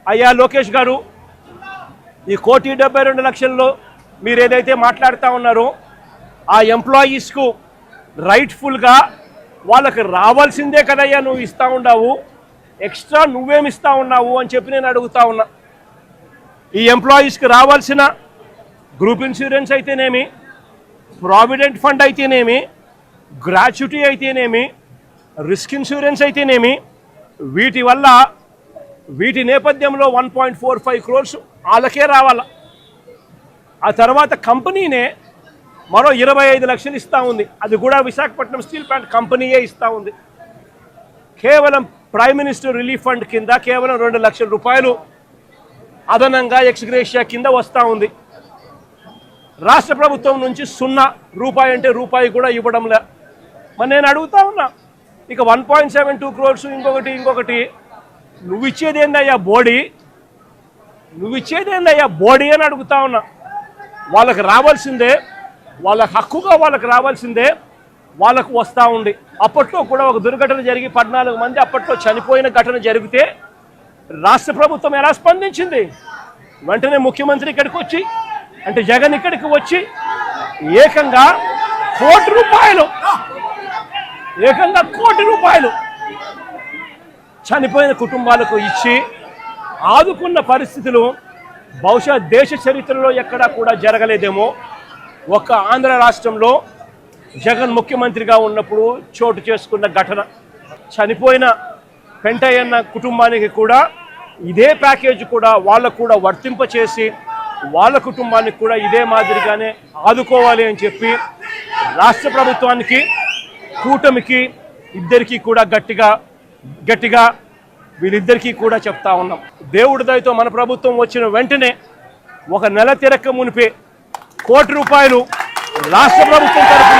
అయ్యా లోకేష్ గారు, ఈ 1,72,00,000లో మీరు ఏదైతే మాట్లాడుతూ ఉన్నారో ఆ ఎంప్లాయీస్కు రైట్ఫుల్గా వాళ్ళకి రావాల్సిందే కదయ్యా నువ్వు ఇస్తూ ఉన్నావు, ఎక్స్ట్రా నువ్వేమిస్తూ ఉన్నావు అని చెప్పి నేను అడుగుతా ఉన్నా. ఈ ఎంప్లాయీస్కి రావాల్సిన గ్రూప్ ఇన్సూరెన్స్ అయితేనేమి, ప్రావిడెంట్ ఫండ్ అయితేనేమి, గ్రాట్యుటీ అయితేనేమి, రిస్క్ ఇన్సూరెన్స్ అయితేనేమి, వీటి నేపథ్యంలో 1.45 crores వాళ్ళకే రావాల. ఆ తర్వాత కంపెనీనే మరో 25 లక్షలు ఇస్తూ ఉంది. అది కూడా విశాఖపట్నం స్టీల్ ప్లాంట్ కంపెనీయే ఇస్తూ ఉంది. కేవలం ప్రైమ్ మినిస్టర్ రిలీఫ్ ఫండ్ కింద కేవలం 2 లక్షల రూపాయలు అదనంగా ఎక్స్గ్రేషియా కింద వస్తూ ఉంది. రాష్ట్ర ప్రభుత్వం నుంచి 0 రూపాయి అంటే రూపాయి కూడా ఇవ్వడంలే. మరి నేను అడుగుతా ఉన్నా, ఇక 1.72 crores ఇంకొకటి నువ్వు ఇచ్చేదేందయ్యా బోడీ అని అడుగుతా ఉన్నా. వాళ్ళకి రావాల్సిందే, వాళ్ళ హక్కుగా వాళ్ళకి రావాల్సిందే వాళ్ళకు వస్తూ ఉంది. అప్పట్లో కూడా ఒక దుర్ఘటన జరిగి 14 మంది అప్పట్లో చనిపోయిన ఘటన జరిగితే రాష్ట్ర ప్రభుత్వం ఎలా స్పందించింది? వెంటనే ముఖ్యమంత్రి ఇక్కడికి వచ్చి, అంటే జగన్ ఇక్కడికి వచ్చి ఏకంగా ₹1 కోటి చనిపోయిన కుటుంబాలకు ఇచ్చి ఆదుకున్న పరిస్థితులు బహుశా దేశ చరిత్రలో ఎక్కడా కూడా జరగలేదేమో. ఒక్క ఆంధ్ర రాష్ట్రంలో జగన్ ముఖ్యమంత్రిగా ఉన్నప్పుడు చోటు చేసుకున్న ఘటన. చనిపోయిన పెంటయ్యన్న కుటుంబానికి కూడా ఇదే ప్యాకేజ్ కూడా వాళ్ళకు కూడా వర్తింపచేసి వాళ్ళ కుటుంబానికి కూడా ఇదే మాదిరిగానే ఆదుకోవాలి అని చెప్పి రాష్ట్ర ప్రభుత్వానికి, కూటమికి ఇద్దరికీ కూడా గట్టిగా వీళ్ళిద్దరికీ కూడా చెప్తా ఉన్నాం. దేవుడి దయతో మన ప్రభుత్వం వచ్చిన వెంటనే ఒక నెల తిరక్క మునిపే ₹1 కోటి రాష్ట్ర ప్రభుత్వం తరఫు